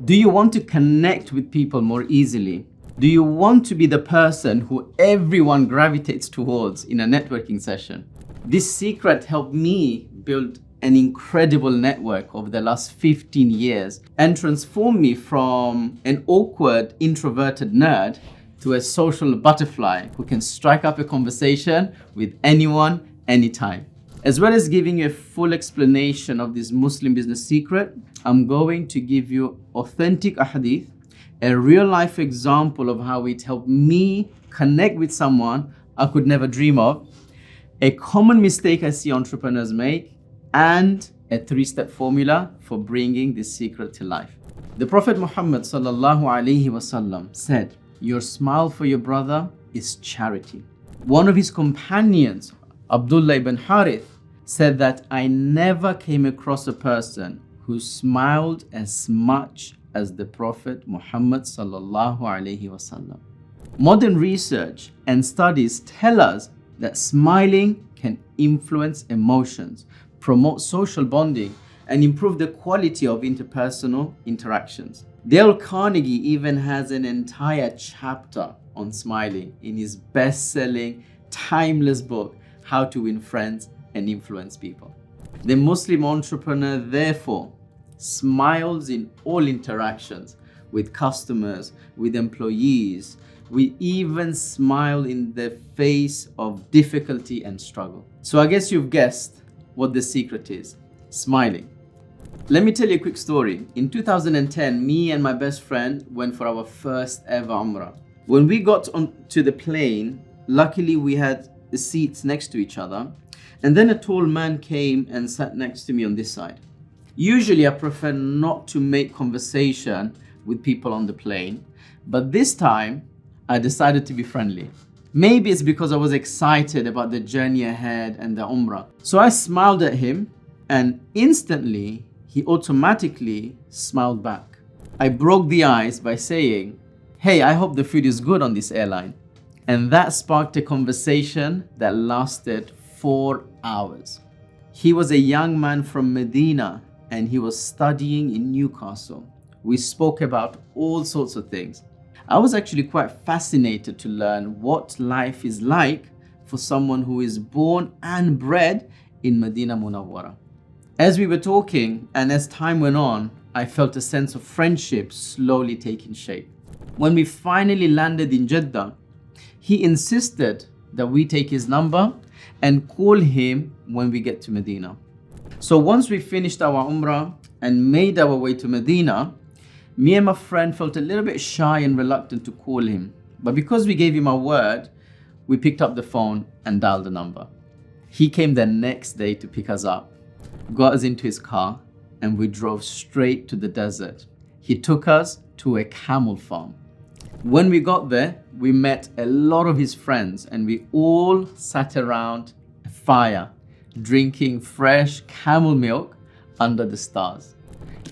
Do you want to connect with people more easily? Do you want to be the person who everyone gravitates towards in a networking session? This secret helped me build an incredible network over the last 15 years and transformed me from an awkward, introverted nerd to a social butterfly who can strike up a conversation with anyone, anytime. As well as giving you a full explanation of this Muslim business secret, I'm going to give you authentic ahadith, a real life example of how it helped me connect with someone I could never dream of, a common mistake I see entrepreneurs make, and a 3-step formula for bringing this secret to life. The Prophet Muhammad sallallahu alaihi wasallam said, "Your smile for your brother is charity." One of his companions, Abdullah ibn Harith, said that I never came across a person who smiled as much as the Prophet Muhammad sallallahu alaihi wasallam. Modern research and studies tell us that smiling can influence emotions, promote social bonding, and improve the quality of interpersonal interactions. Dale Carnegie even has an entire chapter on smiling in his best-selling, timeless book, How to Win Friends and Influence People. The Muslim entrepreneur, therefore, smiles in all interactions with customers, with employees. We even smile in the face of difficulty and struggle. So I guess you've guessed what the secret is: smiling. Let me tell you a quick story. In 2010, me and my best friend went for our first ever Umrah. When we got onto the plane, luckily we had the seats next to each other, and then a tall man came and sat next to me on this side. Usually I prefer not to make conversation with people on the plane, but this time I decided to be friendly. Maybe it's because I was excited about the journey ahead and the Umrah. So I smiled at him, and instantly he automatically smiled back. I broke the ice by saying, "Hey, I hope the food is good on this airline." And that sparked a conversation that lasted 4 hours. He was a young man from Medina and he was studying in Newcastle. We spoke about all sorts of things. I was actually quite fascinated to learn what life is like for someone who is born and bred in Medina Munawwara. As we were talking and as time went on, I felt a sense of friendship slowly taking shape. When we finally landed in Jeddah, he insisted that we take his number and call him when we get to Medina. So once we finished our Umrah and made our way to Medina, me and my friend felt a little bit shy and reluctant to call him. But because we gave him our word, we picked up the phone and dialed the number. He came the next day to pick us up, got us into his car, and we drove straight to the desert. He took us to a camel farm. When we got there, we met a lot of his friends and we all sat around a fire, drinking fresh camel milk under the stars.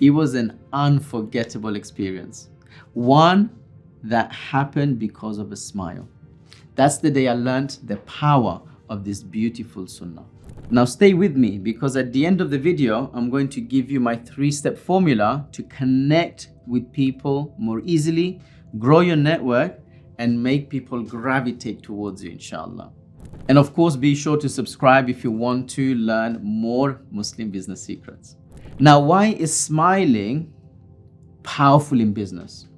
It was an unforgettable experience, one that happened because of a smile. That's the day I learned the power of this beautiful sunnah. Now stay with me, because at the end of the video, I'm going to give you my 3-step formula to connect with people more easily, grow your network, and make people gravitate towards you, inshallah. And of course, be sure to subscribe if you want to learn more Muslim business secrets. Now, why is smiling powerful in business?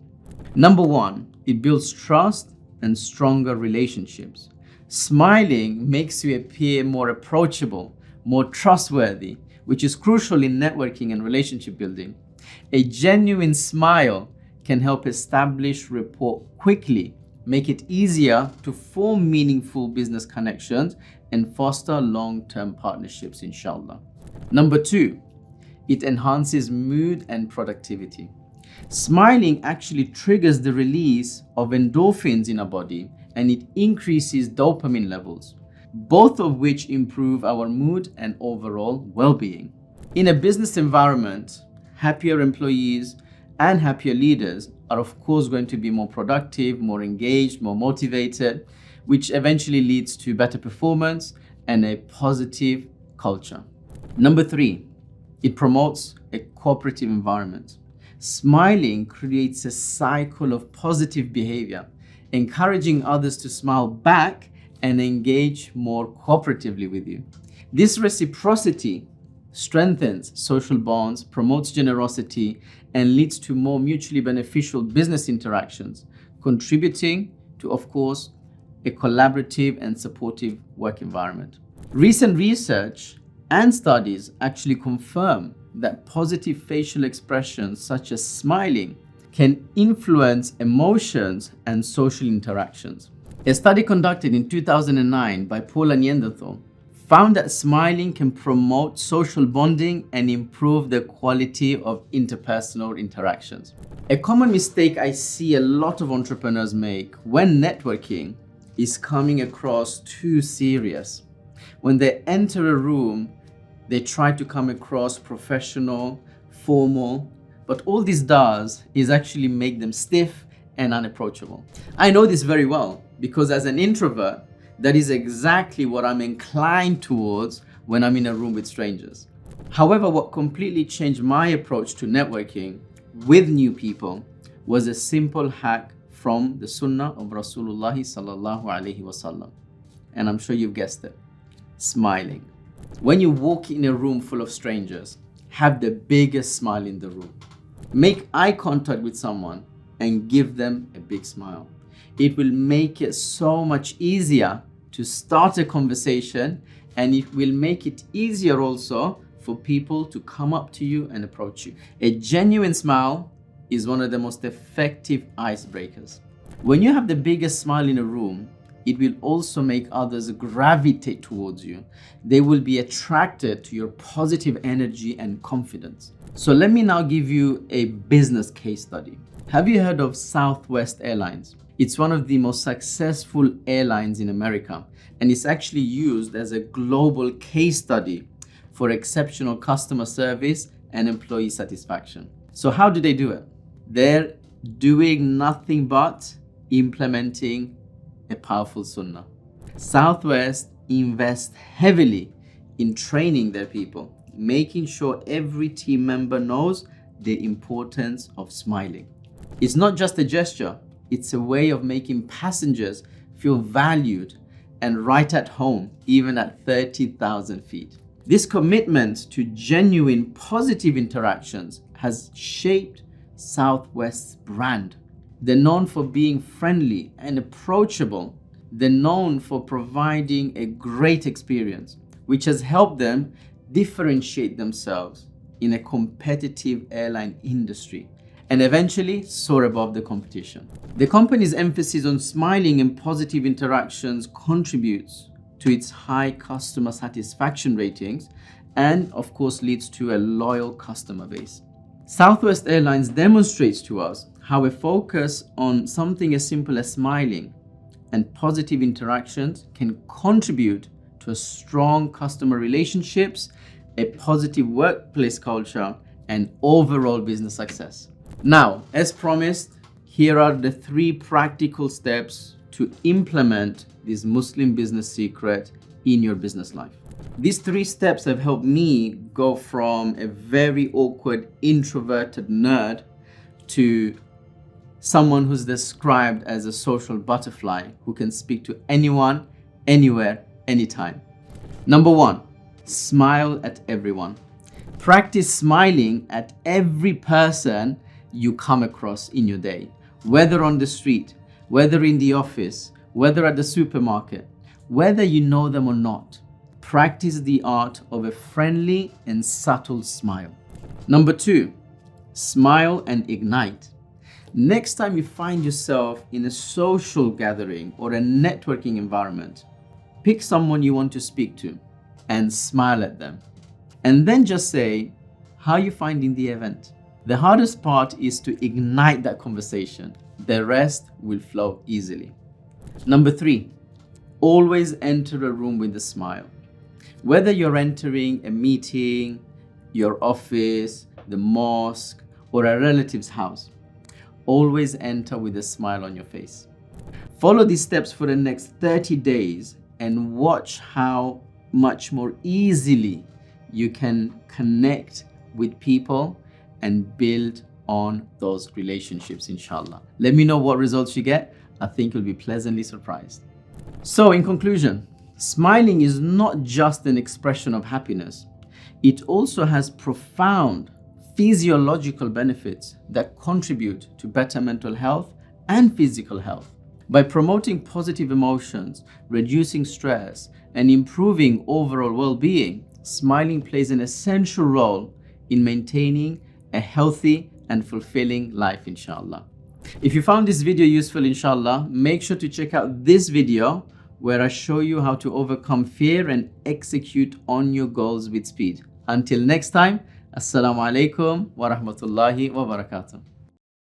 Number 1, it builds trust and stronger relationships. Smiling makes you appear more approachable, more trustworthy, which is crucial in networking and relationship building. A genuine smile can help establish rapport quickly, make it easier to form meaningful business connections, and foster long-term partnerships, inshallah. Number 2, it enhances mood and productivity. Smiling actually triggers the release of endorphins in our body, and it increases dopamine levels, both of which improve our mood and overall well-being. In a business environment, happier employees and happier leaders are of course going to be more productive, more engaged, more motivated, which eventually leads to better performance and a positive culture. Number 3, it promotes a cooperative environment. Smiling creates a cycle of positive behavior, encouraging others to smile back and engage more cooperatively with you. This reciprocity strengthens social bonds, promotes generosity, and leads to more mutually beneficial business interactions, contributing to, of course, a collaborative and supportive work environment. Recent research and studies actually confirm that positive facial expressions such as smiling can influence emotions and social interactions. A study conducted in 2009 by Paul and Neanderthal found that smiling can promote social bonding and improve the quality of interpersonal interactions. A common mistake I see a lot of entrepreneurs make when networking is coming across too serious. When they enter a room, they try to come across professional, formal, but all this does is actually make them stiff and unapproachable. I know this very well because as an introvert, that is exactly what I'm inclined towards when I'm in a room with strangers. However, what completely changed my approach to networking with new people was a simple hack from the Sunnah of Rasulullah sallallahu alaihi wasallam. And I'm sure you've guessed it, smiling. When you walk in a room full of strangers, have the biggest smile in the room. Make eye contact with someone and give them a big smile. It will make it so much easier to start a conversation, and it will make it easier also for people to come up to you and approach you. A genuine smile is one of the most effective icebreakers. When you have the biggest smile in a room, it will also make others gravitate towards you. They will be attracted to your positive energy and confidence. So let me now give you a business case study. Have you heard of Southwest Airlines? It's one of the most successful airlines in America, and it's actually used as a global case study for exceptional customer service and employee satisfaction. So how do they do it? They're doing nothing but implementing a powerful sunnah. Southwest invests heavily in training their people, making sure every team member knows the importance of smiling. It's not just a gesture, it's a way of making passengers feel valued and right at home, even at 30,000 feet. This commitment to genuine positive interactions has shaped Southwest's brand. They're known for being friendly and approachable. They're known for providing a great experience, which has helped them differentiate themselves in a competitive airline industry and eventually soar above the competition. The company's emphasis on smiling and positive interactions contributes to its high customer satisfaction ratings and, of course, leads to a loyal customer base. Southwest Airlines demonstrates to us how a focus on something as simple as smiling and positive interactions can contribute to a strong customer relationships, a positive workplace culture, and overall business success. Now, as promised, here are the 3 practical steps to implement this Muslim business secret in your business life. These 3 steps have helped me go from a very awkward, introverted nerd to someone who's described as a social butterfly who can speak to anyone, anywhere, anytime. Number 1, smile at everyone. Practice smiling at every person you come across in your day, whether on the street, whether in the office, whether at the supermarket, whether you know them or not. Practice the art of a friendly and subtle smile. Number 2, smile and ignite. Next time you find yourself in a social gathering or a networking environment, pick someone you want to speak to and smile at them. And then just say, how are you finding the event? The hardest part is to ignite that conversation. The rest will flow easily. Number 3, always enter a room with a smile. Whether you're entering a meeting, your office, the mosque, or a relative's house, always enter with a smile on your face. Follow these steps for the next 30 days and watch how much more easily you can connect with people and build on those relationships, inshallah. Let me know what results you get. I think you'll be pleasantly surprised. So in conclusion, smiling is not just an expression of happiness. It also has profound physiological benefits that contribute to better mental health and physical health. By promoting positive emotions, reducing stress, and improving overall well-being, smiling plays an essential role in maintaining a healthy and fulfilling life, inshallah. If you found this video useful, inshallah, make sure to check out this video where I show you how to overcome fear and execute on your goals with speed. Until next time, Assalamu alaikum wa rahmatullahi wa barakatuh.